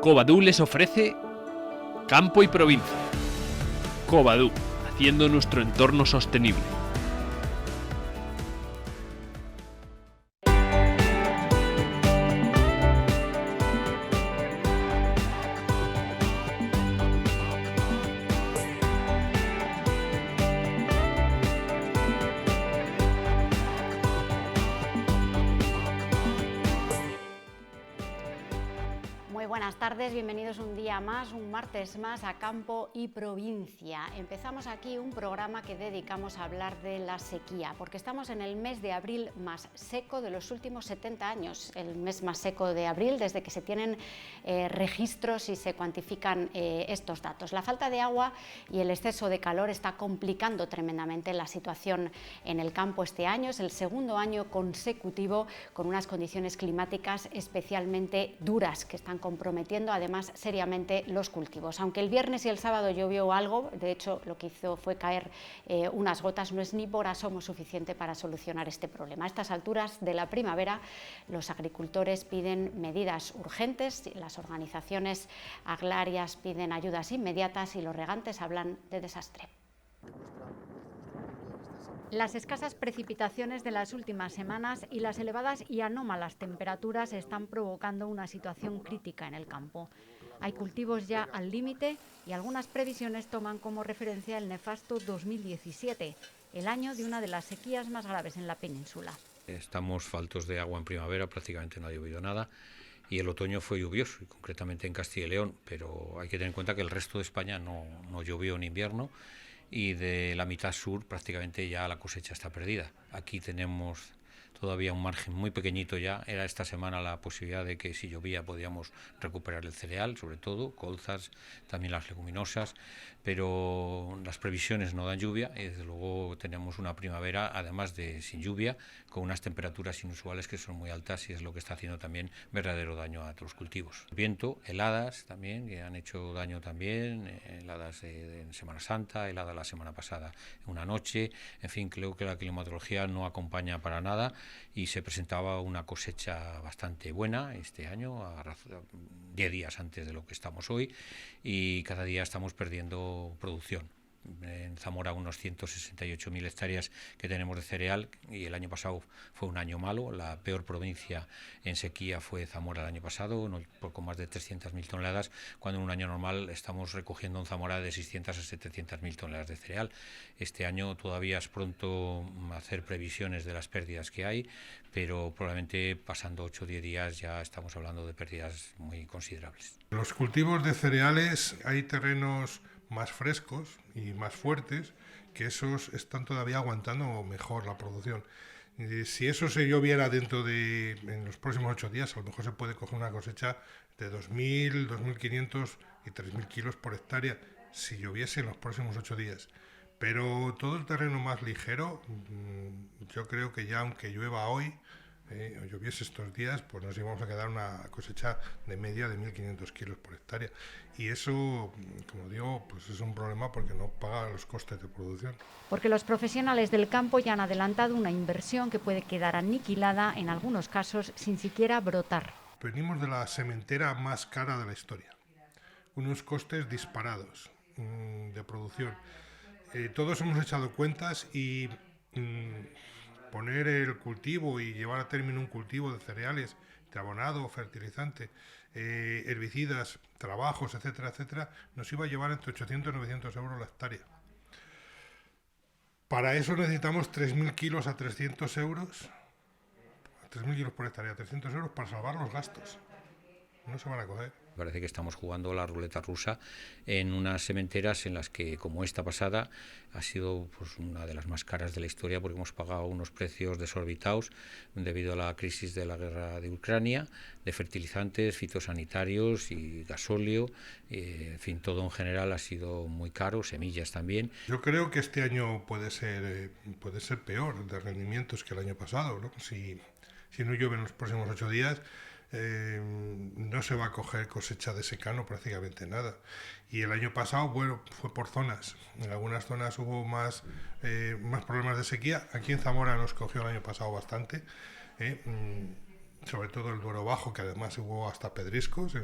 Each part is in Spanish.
Covadú les ofrece Campo y Provincia. Covadú, haciendo nuestro entorno sostenible. Buenas tardes, bienvenidos un día más, un martes más a Campo y Provincia. Empezamos aquí un programa que dedicamos a hablar de la sequía, porque estamos en el mes de abril más seco de los últimos 70 años, el mes más seco de abril desde que se tienen registros y se cuantifican estos datos. La falta de agua y el exceso de calor está complicando tremendamente la situación en el campo este año. Es el segundo año consecutivo con unas condiciones climáticas especialmente duras que están comprometiendo además seriamente los cultivos. Aunque el viernes y el sábado llovió algo, de hecho lo que hizo fue caer unas gotas, no es ni por asomo suficiente para solucionar este problema. A estas alturas de la primavera los agricultores piden medidas urgentes, las organizaciones agrarias piden ayudas inmediatas y los regantes hablan de desastre. Las escasas precipitaciones de las últimas semanas y las elevadas y anómalas temperaturas están provocando una situación crítica en el campo. Hay cultivos ya al límite y algunas previsiones toman como referencia el nefasto 2017, el año de una de las sequías más graves en la península. Estamos faltos de agua en primavera, prácticamente no ha llovido nada. Y el otoño fue lluvioso, y concretamente en Castilla y León, pero hay que tener en cuenta que el resto de España no llovió en invierno y de la mitad sur prácticamente ya la cosecha está perdida. Aquí tenemos todavía un margen muy pequeñito ya. Era esta semana la posibilidad de que si llovía podíamos recuperar el cereal, sobre todo, colzas, también las leguminosas, pero las previsiones no dan lluvia y desde luego tenemos una primavera, además de sin lluvia, con unas temperaturas inusuales que son muy altas y es lo que está haciendo también verdadero daño a los cultivos. Viento, heladas también, que han hecho daño también, heladas en Semana Santa, helada la semana pasada una noche, en fin, creo que la climatología no acompaña para nada y se presentaba una cosecha bastante buena este año, 10 días antes de lo que estamos hoy, y cada día estamos perdiendo producción. En Zamora unos 168.000 hectáreas que tenemos de cereal y el año pasado fue un año malo. La peor provincia en sequía fue Zamora el año pasado, poco más de 300.000 toneladas, cuando en un año normal estamos recogiendo en Zamora de 600 a 700.000 toneladas de cereal. Este año todavía es pronto hacer previsiones de las pérdidas que hay, pero probablemente pasando 8 o 10 días ya estamos hablando de pérdidas muy considerables. Los cultivos de cereales, hay terrenos más frescos y más fuertes, que esos están todavía aguantando mejor la producción. Si eso se lloviera en los próximos 8 días, a lo mejor se puede coger una cosecha de 2.000, 2.500 y 3.000 kilos por hectárea, si lloviese en los próximos 8 días. Pero todo el terreno más ligero, yo creo que ya aunque llueva hoy, o lloviese estos días, pues nos íbamos a quedar una cosecha de media de 1.500 kilos por hectárea. Y eso, como digo, pues es un problema porque no paga los costes de producción. Porque los profesionales del campo ya han adelantado una inversión que puede quedar aniquilada, en algunos casos, sin siquiera brotar. Venimos de la sementera más cara de la historia. Unos costes disparados de producción. Todos hemos echado cuentas y poner el cultivo y llevar a término un cultivo de cereales, de abonado, fertilizante, herbicidas, trabajos, etcétera, etcétera, nos iba a llevar entre 800 y 900 euros la hectárea. Para eso necesitamos 3.000 kilos a 300 euros, 3.000 kilos por hectárea, 300 euros para salvar los gastos. No se van a coger. Parece que estamos jugando la ruleta rusa en unas sementeras en las que, como esta pasada, ha sido pues una de las más caras de la historia porque hemos pagado unos precios desorbitados debido a la crisis de la guerra de Ucrania, de fertilizantes, fitosanitarios y gasóleo. En fin, todo en general ha sido muy caro, semillas también. Yo creo que este año puede ser peor de rendimientos que el año pasado, ¿no? Si no llueve en los próximos 8 días, no se va a coger cosecha de secano prácticamente nada. Y el año pasado, bueno, fue por zonas. En algunas zonas hubo más problemas de sequía. Aquí en Zamora nos cogió el año pasado bastante, sobre todo el Duero Bajo, que además hubo hasta pedriscos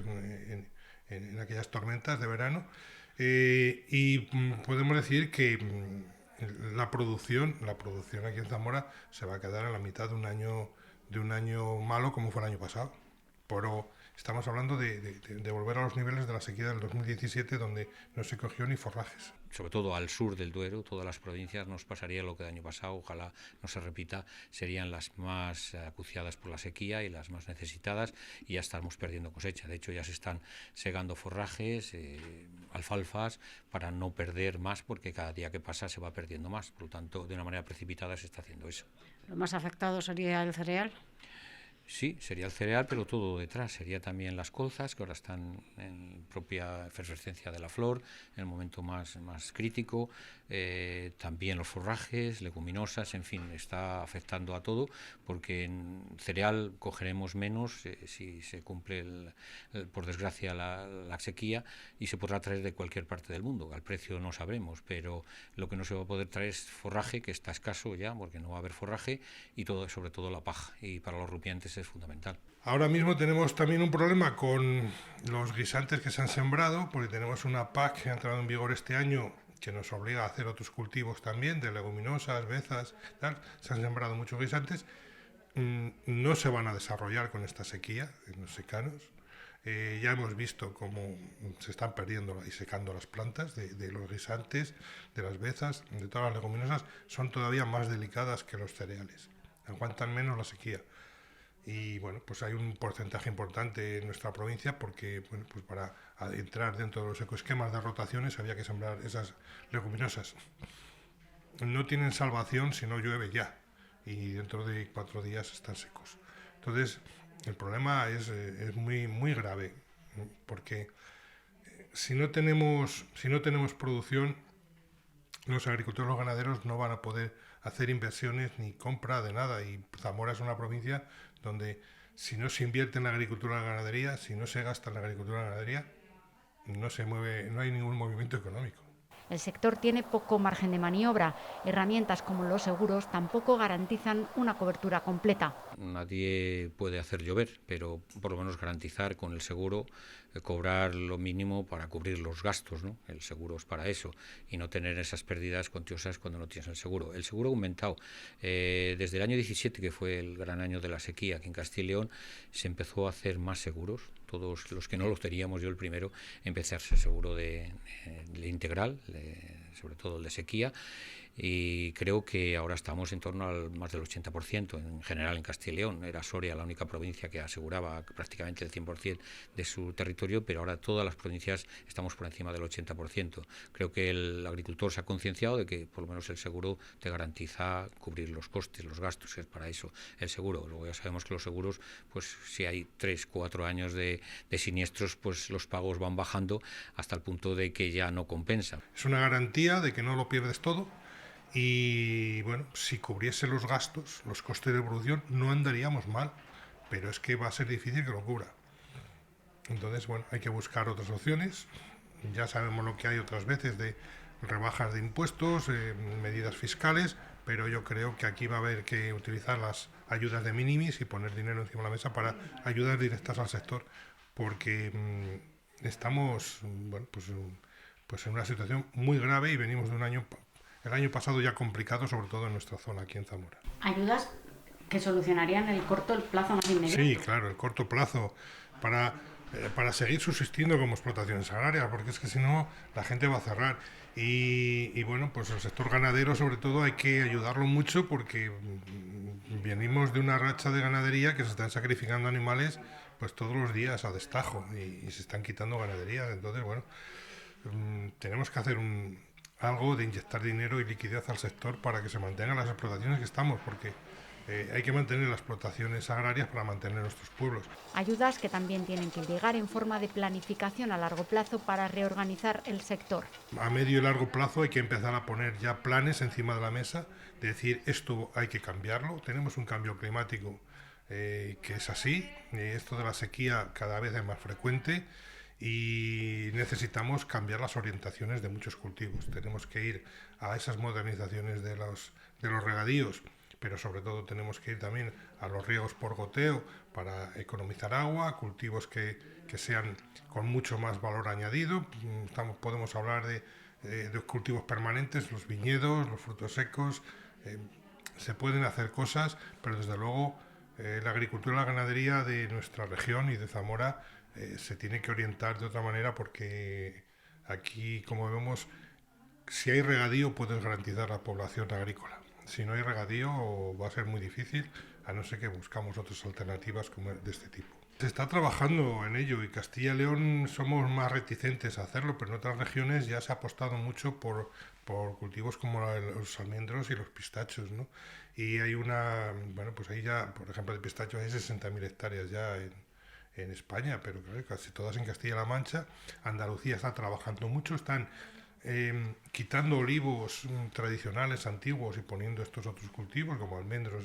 en aquellas tormentas de verano. Y podemos decir que la producción aquí en Zamora se va a quedar en la mitad de un año malo como fue el año pasado. Pero estamos hablando de volver a los niveles de la sequía del 2017, donde no se cogió ni forrajes. Sobre todo al sur del Duero, todas las provincias nos pasaría lo que el año pasado, ojalá no se repita, serían las más acuciadas por la sequía y las más necesitadas, y ya estamos perdiendo cosecha. De hecho, ya se están segando forrajes, alfalfas, para no perder más, porque cada día que pasa se va perdiendo más. Por lo tanto, de una manera precipitada se está haciendo eso. ¿Lo más afectado sería el cereal? Sí, sería el cereal, pero todo detrás. Sería también las colzas, que ahora están en propia efervescencia de la flor, en el momento más crítico. También los forrajes, leguminosas, en fin, está afectando a todo, porque en cereal cogeremos menos si se cumple, por desgracia, la sequía, y se podrá traer de cualquier parte del mundo. Al precio no sabremos, pero lo que no se va a poder traer es forraje, que está escaso ya, porque no va a haber forraje, y todo, sobre todo la paja, y para los rupiantes es fundamental. Ahora mismo tenemos también un problema con los guisantes que se han sembrado, porque tenemos una PAC que ha entrado en vigor este año que nos obliga a hacer otros cultivos también, de leguminosas, bezas, tal. Se han sembrado muchos guisantes, no se van a desarrollar con esta sequía en los secanos. Ya hemos visto cómo se están perdiendo y secando las plantas de los guisantes, de las bezas, de todas las leguminosas. Son todavía más delicadas que los cereales, aguantan menos la sequía. Y bueno, pues hay un porcentaje importante en nuestra provincia, porque bueno, pues para entrar dentro de los ecoesquemas de rotaciones había que sembrar esas leguminosas. No tienen salvación si no llueve ya, y dentro de 4 días están secos. Entonces el problema es muy grave, porque si no tenemos producción, los agricultores, los ganaderos no van a poder hacer inversiones ni compra de nada, y Zamora es una provincia donde si no se invierte en la agricultura y la ganadería, si no se gasta en la agricultura y la ganadería, no se mueve, no hay ningún movimiento económico. El sector tiene poco margen de maniobra. Herramientas como los seguros tampoco garantizan una cobertura completa. Nadie puede hacer llover, pero por lo menos garantizar con el seguro, cobrar lo mínimo para cubrir los gastos, ¿no? El seguro es para eso, y no tener esas pérdidas cuantiosas cuando no tienes el seguro. El seguro ha aumentado. Desde el año 17, que fue el gran año de la sequía aquí en Castilla y León, se empezó a hacer más seguros. Todos los que no los teníamos, yo el primero, empecé a hacer seguro de integral, sobre todo el de sequía, y creo que ahora estamos en torno al más del 80% en general en Castilla y León. Era Soria la única provincia que aseguraba prácticamente el 100% de su territorio, pero ahora todas las provincias estamos por encima del 80%. Creo que el agricultor se ha concienciado de que por lo menos el seguro te garantiza cubrir los costes, los gastos, es para eso el seguro. Luego ya sabemos que los seguros, pues si hay 3-4 años de siniestros, pues los pagos van bajando hasta el punto de que ya no compensa. Es una garantía de que no lo pierdes todo. Y bueno, si cubriese los gastos, los costes de producción, no andaríamos mal, pero es que va a ser difícil que lo cubra. Entonces, bueno, hay que buscar otras opciones. Ya sabemos lo que hay otras veces de rebajas de impuestos, medidas fiscales, pero yo creo que aquí va a haber que utilizar las ayudas de minimis y poner dinero encima de la mesa para ayudas directas al sector, porque estamos, bueno, pues en una situación muy grave, y venimos de el año pasado ya complicado, sobre todo en nuestra zona aquí en Zamora. Ayudas que solucionarían el corto plazo más inmediato. Sí, claro, el corto plazo para seguir subsistiendo como explotaciones agrarias, porque es que si no la gente va a cerrar. Y bueno, pues el sector ganadero sobre todo hay que ayudarlo mucho, porque venimos de una racha de ganadería que se están sacrificando animales pues todos los días a destajo, y se están quitando ganaderías. Entonces, bueno, tenemos que hacer algo de inyectar dinero y liquidez al sector para que se mantengan las explotaciones que estamos, porque hay que mantener las explotaciones agrarias para mantener nuestros pueblos. Ayudas que también tienen que llegar en forma de planificación a largo plazo para reorganizar el sector. A medio y largo plazo hay que empezar a poner ya planes encima de la mesa, de decir esto hay que cambiarlo. Tenemos un cambio climático que es así, esto de la sequía cada vez es más frecuente, y necesitamos cambiar las orientaciones de muchos cultivos. Tenemos que ir a esas modernizaciones de los regadíos pero sobre todo tenemos que ir también a los riegos por goteo para economizar agua, cultivos que sean con mucho más valor añadido. Podemos hablar de cultivos permanentes, los viñedos, los frutos secos. Se pueden hacer cosas, pero desde luego la agricultura y la ganadería de nuestra región y de Zamora se tiene que orientar de otra manera, porque aquí, como vemos, si hay regadío puedes garantizar la población agrícola. Si no hay regadío va a ser muy difícil, a no ser que buscamos otras alternativas como de este tipo. Se está trabajando en ello y Castilla y León somos más reticentes a hacerlo, pero en otras regiones ya se ha apostado mucho por cultivos como los almendros y los pistachos, ¿no? Y hay pues ahí ya, por ejemplo, de pistachos hay 60.000 hectáreas ya en España, pero claro, casi todas en Castilla-La Mancha. Andalucía está trabajando mucho, están quitando olivos tradicionales, antiguos, y poniendo estos otros cultivos como almendros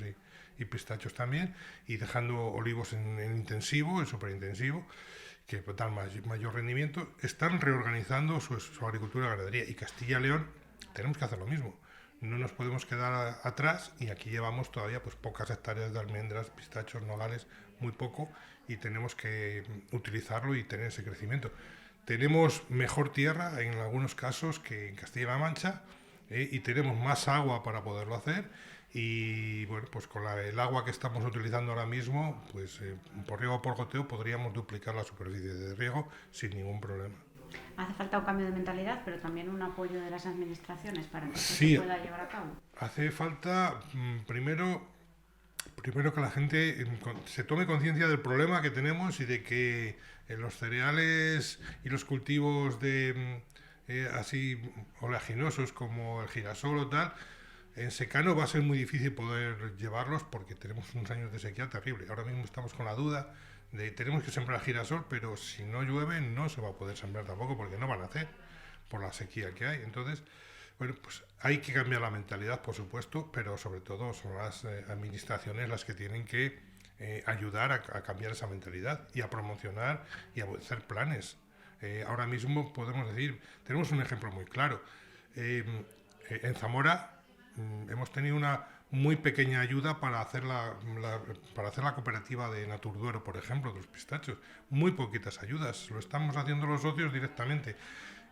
y pistachos también, y dejando olivos en intensivo, en superintensivo, que dan mayor rendimiento. Están reorganizando su agricultura y ganadería, y Castilla y León tenemos que hacer lo mismo. No nos podemos quedar atrás, y aquí llevamos todavía pues pocas hectáreas de almendras, pistachos, nogales, muy poco, y tenemos que utilizarlo y tener ese crecimiento. Tenemos mejor tierra en algunos casos que en Castilla-La Mancha, y tenemos más agua para poderlo hacer, y bueno, pues con el agua que estamos utilizando ahora mismo, pues por riego o por goteo podríamos duplicar la superficie de riego sin ningún problema. Hace falta un cambio de mentalidad, pero también un apoyo de las administraciones para que sí, se pueda llevar a cabo. Hace falta primero que la gente se tome conciencia del problema que tenemos, y de que los cereales y los cultivos así oleaginosos como el girasol o tal, en secano va a ser muy difícil poder llevarlos, porque tenemos unos años de sequía terrible. Ahora mismo estamos con la duda de tenemos que sembrar girasol, pero si no llueve no se va a poder sembrar tampoco, porque no van a hacer por la sequía que hay. Entonces, bueno, pues hay que cambiar la mentalidad, por supuesto, pero sobre todo son las administraciones las que tienen que ayudar a cambiar esa mentalidad y a promocionar y a hacer planes. Ahora mismo podemos decir, tenemos un ejemplo muy claro. En Zamora hemos tenido una muy pequeña ayuda para hacer la cooperativa de Naturduero, por ejemplo, de los pistachos. Muy poquitas ayudas, lo estamos haciendo los socios directamente.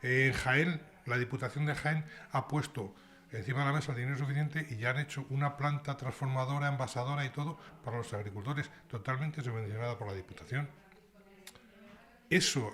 En Jaén, la Diputación de Jaén ha puesto encima de la mesa el dinero suficiente, y ya han hecho una planta transformadora, envasadora y todo para los agricultores, totalmente subvencionada por la Diputación.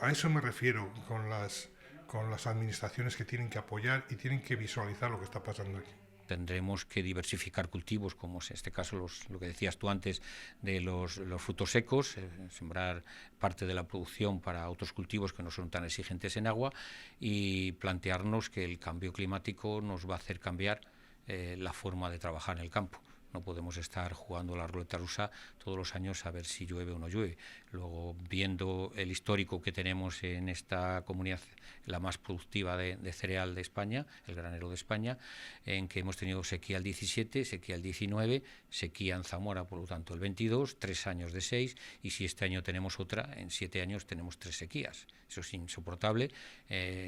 A eso me refiero con las administraciones que tienen que apoyar y tienen que visualizar lo que está pasando aquí. Tendremos que diversificar cultivos, como es en este caso lo que decías tú antes de los frutos secos, sembrar parte de la producción para otros cultivos que no son tan exigentes en agua, y plantearnos que el cambio climático nos va a hacer cambiar la forma de trabajar en el campo. No podemos estar jugando la ruleta rusa todos los años a ver si llueve o no llueve. Luego, viendo el histórico que tenemos en esta comunidad, la más productiva de cereal de España, el granero de España, en que hemos tenido sequía el 17, sequía el 19, sequía en Zamora, por lo tanto, el 22, 3 años de 6, y si este año tenemos otra, en 7 años tenemos 3 sequías. Eso es insoportable,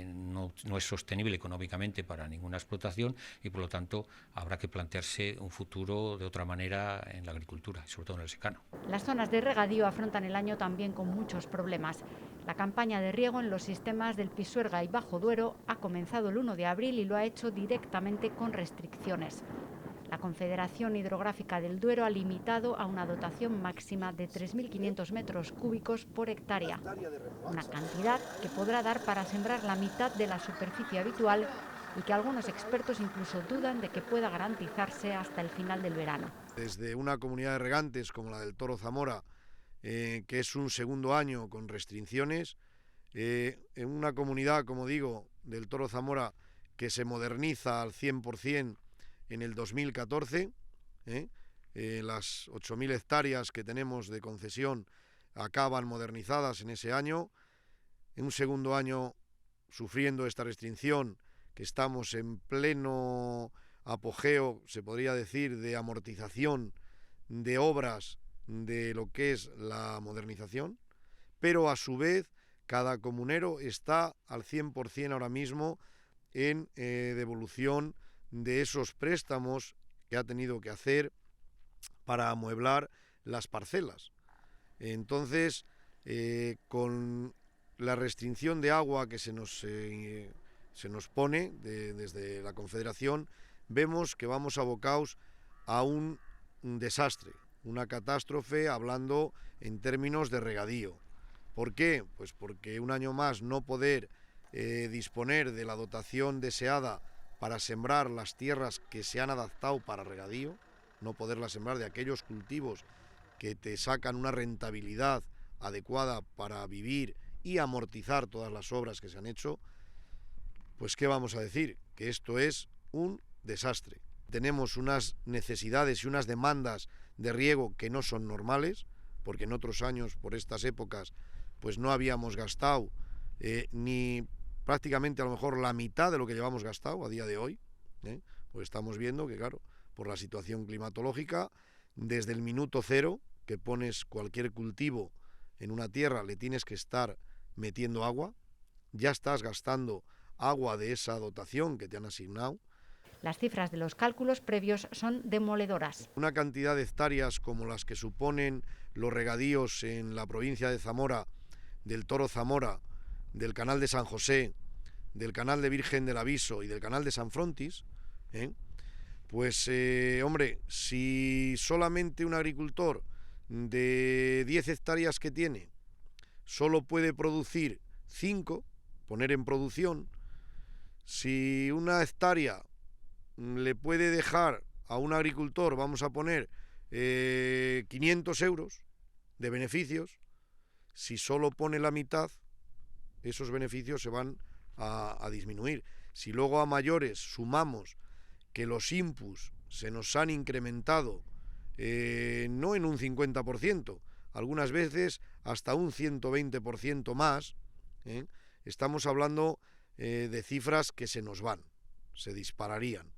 no es sostenible económicamente para ninguna explotación, y por lo tanto habrá que plantearse un futuro de otra manera en la agricultura, sobre todo en el secano. Las zonas de regadío afrontan el año también con muchos problemas. La campaña de riego en los sistemas del Pisuerga y Bajo Duero ha comenzado el 1 de abril y lo ha hecho directamente con restricciones. La Confederación Hidrográfica del Duero ha limitado a una dotación máxima de 3.500 metros cúbicos por hectárea, una cantidad que podrá dar para sembrar la mitad de la superficie habitual, y que algunos expertos incluso dudan de que pueda garantizarse hasta el final del verano. Desde una comunidad de regantes como la del Toro Zamora, que es un segundo año con restricciones, en una comunidad, como digo, del Toro Zamora, que se moderniza al 100% en el 2014, las 8.000 hectáreas que tenemos de concesión acaban modernizadas en ese año. En un segundo año, sufriendo esta restricción, que estamos en pleno apogeo, se podría decir, de amortización de obras de lo que es la modernización, pero a su vez cada comunero está al 100% ahora mismo en devolución de esos préstamos que ha tenido que hacer para amueblar las parcelas. Entonces, con la restricción de agua que se nos pone desde la Confederación, vemos que vamos abocados a un desastre, una catástrofe, hablando en términos de regadío. ¿Por qué? Pues porque un año más no poder disponer de la dotación deseada para sembrar las tierras que se han adaptado para regadío, no poderlas sembrar de aquellos cultivos que te sacan una rentabilidad adecuada para vivir y amortizar todas las obras que se han hecho, pues ¿qué vamos a decir? Que esto es un desastre. Tenemos unas necesidades y unas demandas de riego que no son normales, porque en otros años, por estas épocas, pues no habíamos gastado ni prácticamente a lo mejor la mitad de lo que llevamos gastado a día de hoy, pues estamos viendo que, claro, por la situación climatológica, desde el minuto cero que pones cualquier cultivo en una tierra, le tienes que estar metiendo agua, ya estás gastando agua de esa dotación que te han asignado. Las cifras de los cálculos previos son demoledoras. Una cantidad de hectáreas como las que suponen los regadíos en la provincia de Zamora, del Toro Zamora, del canal de San José, del canal de Virgen del Aviso y del canal de San Frontis, pues hombre, si solamente un agricultor de 10 hectáreas que tiene solo puede producir 5, poner en producción, si una hectárea le puede dejar a un agricultor, vamos a poner 500 euros de beneficios, si solo pone la mitad, esos beneficios se van a disminuir. Si luego a mayores sumamos que los inputs se nos han incrementado no en un 50%, algunas veces hasta un 120% más, estamos hablando de cifras que se nos van, se dispararían.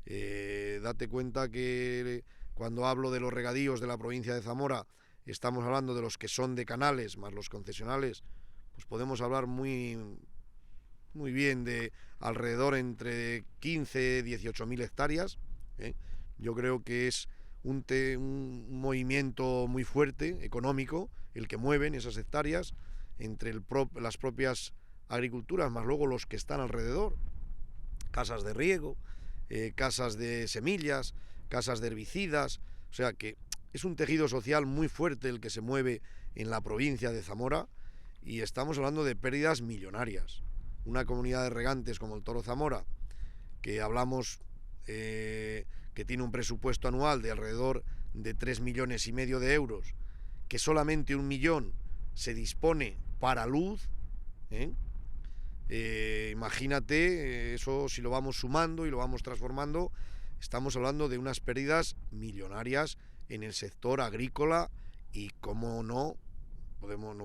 Date cuenta que cuando hablo de los regadíos de la provincia de Zamora, estamos hablando de los que son de canales más los concesionales, pues podemos hablar muy bien de alrededor entre 15 y 18.000 hectáreas. Yo creo que es un movimiento muy fuerte, económico, el que mueven esas hectáreas entre las propias agriculturas, más luego los que están alrededor, casas de riego, casas de semillas, casas de herbicidas, o sea que es un tejido social muy fuerte el que se mueve en la provincia de Zamora y estamos hablando de pérdidas millonarias. Una comunidad de regantes como el Toro Zamora, que hablamos que tiene un presupuesto anual de alrededor de 3,5 millones de euros, que solamente 1 millón se dispone para luz, imagínate, eso si lo vamos sumando y lo vamos transformando, estamos hablando de unas pérdidas millonarias en el sector agrícola y, como no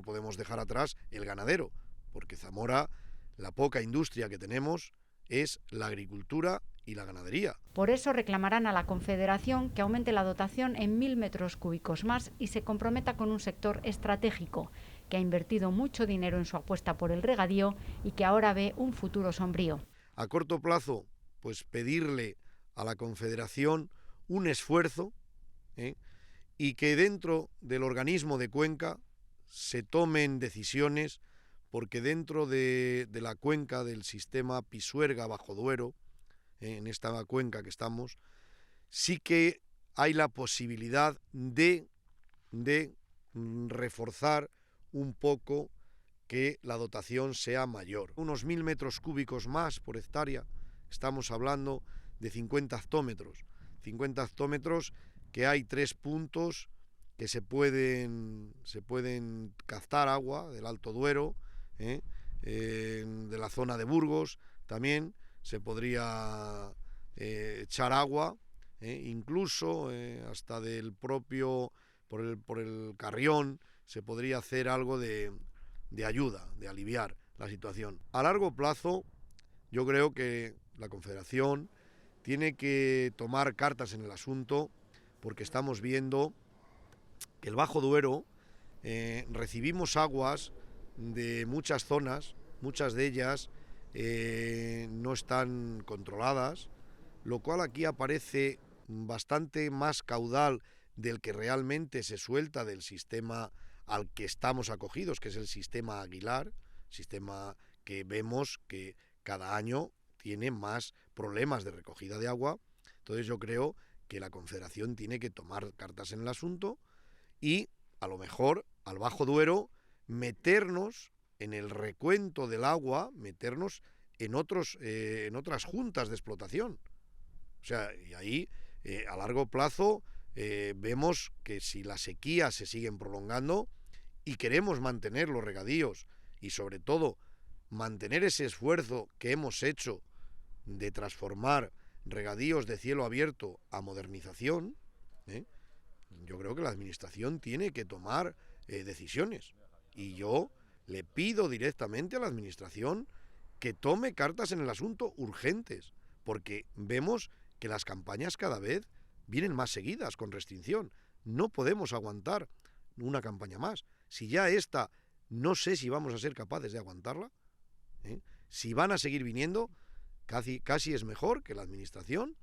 podemos dejar atrás el ganadero, porque Zamora, la poca industria que tenemos es la agricultura y la ganadería. Por eso reclamarán a la Confederación que aumente la dotación en 1.000 metros cúbicos más y se comprometa con un sector estratégico que ha invertido mucho dinero en su apuesta por el regadío y que ahora ve un futuro sombrío. A corto plazo, pues pedirle a la Confederación un esfuerzo y que dentro del organismo de Cuenca se tomen decisiones, porque dentro de la cuenca del sistema Pisuerga-Bajo Duero, en esta cuenca que estamos, sí que hay la posibilidad de reforzar un poco que la dotación sea mayor. Unos 1.000 metros cúbicos más por hectárea, estamos hablando de 50 hectómetros. 50 hectómetros que hay 3 puntos que se pueden captar agua del Alto Duero, de la zona de Burgos también se podría echar agua, incluso hasta del propio, por el Carrión, se podría hacer algo de ayuda, de aliviar la situación. A largo plazo, yo creo que la Confederación tiene que tomar cartas en el asunto, porque estamos viendo que el Bajo Duero recibimos aguas de muchas zonas, muchas de ellas no están controladas, lo cual aquí aparece bastante más caudal del que realmente se suelta del sistema al que estamos acogidos, que es el sistema Aguilar, sistema que vemos que cada año tiene más problemas de recogida de agua. Entonces yo creo que la Confederación tiene que tomar cartas en el asunto y a lo mejor al Bajo Duero meternos en el recuento del agua, meternos en otras juntas de explotación. O sea, y ahí a largo plazo vemos que si las sequías se siguen prolongando y queremos mantener los regadíos y sobre todo mantener ese esfuerzo que hemos hecho de transformar regadíos de cielo abierto a modernización, yo creo que la Administración tiene que tomar decisiones. Y yo le pido directamente a la Administración que tome cartas en el asunto urgentes, porque vemos que las campañas cada vez vienen más seguidas con restricción. No podemos aguantar una campaña más. Si ya esta no sé si vamos a ser capaces de aguantarla, si van a seguir viniendo, casi es mejor que la Administración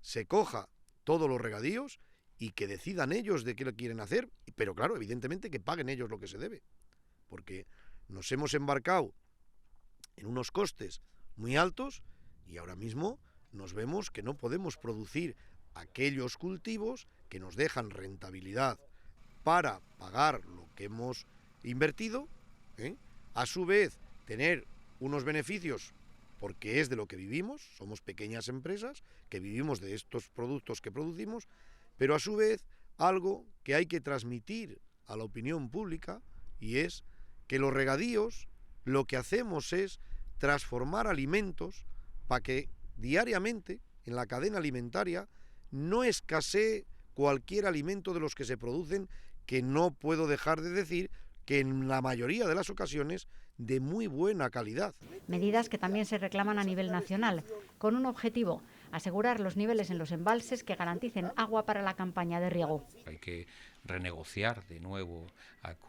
se coja todos los regadíos y que decidan ellos de qué lo quieren hacer, pero claro, evidentemente que paguen ellos lo que se debe, porque nos hemos embarcado en unos costes muy altos y ahora mismo nos vemos que no podemos producir aquellos cultivos que nos dejan rentabilidad para pagar lo que hemos invertido, a su vez tener unos beneficios, porque es de lo que vivimos, somos pequeñas empresas que vivimos de estos productos que producimos, pero a su vez algo que hay que transmitir a la opinión pública, y es que los regadíos lo que hacemos es transformar alimentos para que diariamente en la cadena alimentaria no escasee cualquier alimento de los que se producen, que no puedo dejar de decir que en la mayoría de las ocasiones de muy buena calidad. Medidas que también se reclaman a nivel nacional, con un objetivo: asegurar los niveles en los embalses que garanticen agua para la campaña de riego. Hay que renegociar de nuevo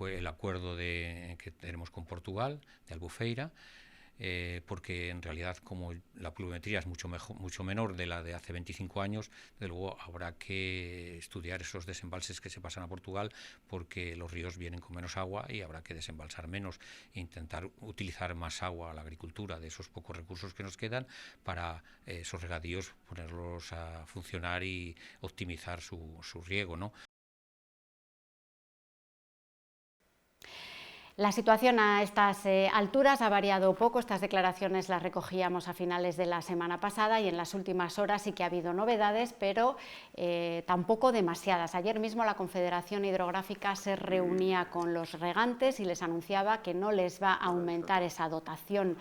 el acuerdo que tenemos con Portugal, de Albufeira, porque en realidad, como la pluviometría es mucho menor de la de hace 25 años, desde luego habrá que estudiar esos desembalses que se pasan a Portugal, porque los ríos vienen con menos agua y habrá que desembalsar menos e intentar utilizar más agua a la agricultura de esos pocos recursos que nos quedan para esos regadíos, ponerlos a funcionar y optimizar su riego, ¿no? La situación a estas alturas ha variado poco. Estas declaraciones las recogíamos a finales de la semana pasada y en las últimas horas sí que ha habido novedades, pero tampoco demasiadas. Ayer mismo la Confederación Hidrográfica se reunía con los regantes y les anunciaba que no les va a aumentar esa dotación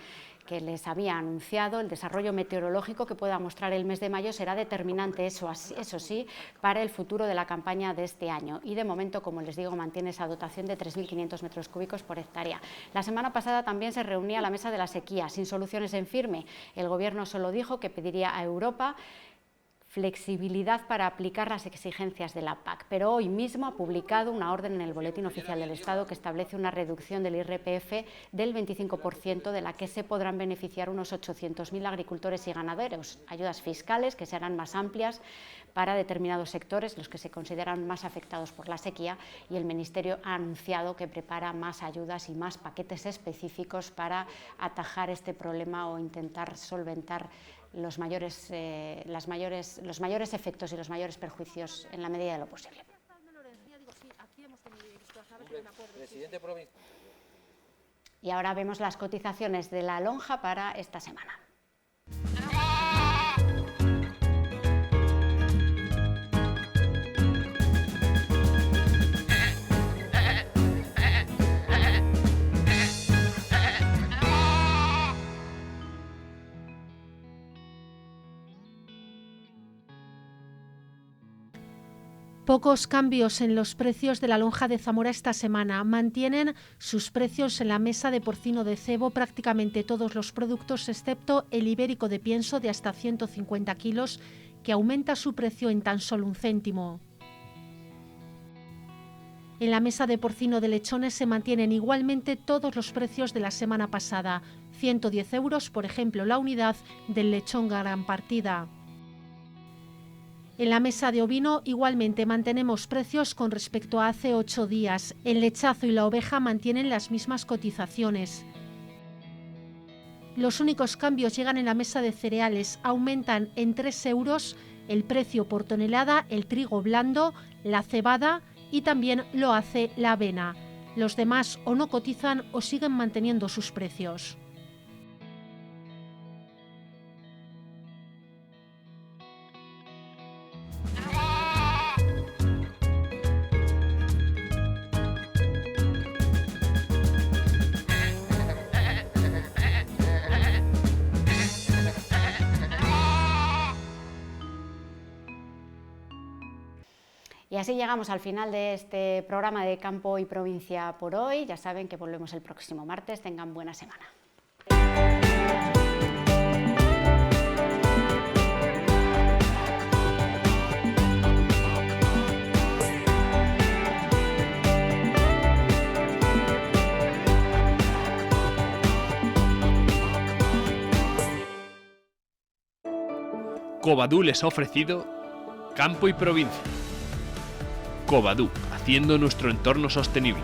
que les había anunciado. El desarrollo meteorológico que pueda mostrar el mes de mayo será determinante, eso sí, para el futuro de la campaña de este año. Y de momento, como les digo, mantiene esa dotación de 3.500 metros cúbicos por hectárea. La semana pasada también se reunía la mesa de la sequía, sin soluciones en firme. El Gobierno solo dijo que pediría a Europa flexibilidad para aplicar las exigencias de la PAC, pero hoy mismo ha publicado una orden en el Boletín Oficial del Estado que establece una reducción del IRPF del 25%, de la que se podrán beneficiar unos 800.000 agricultores y ganaderos. Ayudas fiscales que serán más amplias para determinados sectores, los que se consideran más afectados por la sequía, y el Ministerio ha anunciado que prepara más ayudas y más paquetes específicos para atajar este problema o intentar solventar los mayores efectos y los mayores perjuicios en la medida de lo posible. Y ahora vemos las cotizaciones de la lonja para esta semana. Pocos cambios en los precios de la lonja de Zamora esta semana. Mantienen sus precios en la mesa de porcino de cebo prácticamente todos los productos, excepto el ibérico de pienso de hasta 150 kilos, que aumenta su precio en tan solo 1 céntimo. En la mesa de porcino de lechones se mantienen igualmente todos los precios de la semana pasada. 110 euros, por ejemplo, la unidad del lechón gran partida. En la mesa de ovino igualmente mantenemos precios con respecto a hace 8 días. El lechazo y la oveja mantienen las mismas cotizaciones. Los únicos cambios llegan en la mesa de cereales. Aumentan en 3 euros el precio por tonelada el trigo blando, la cebada y también lo hace la avena. Los demás o no cotizan o siguen manteniendo sus precios. Y así llegamos al final de este programa de Campo y Provincia por hoy. Ya saben que volvemos el próximo martes. Tengan buena semana. Covadú les ha ofrecido Campo y Provincia. Covadú, haciendo nuestro entorno sostenible.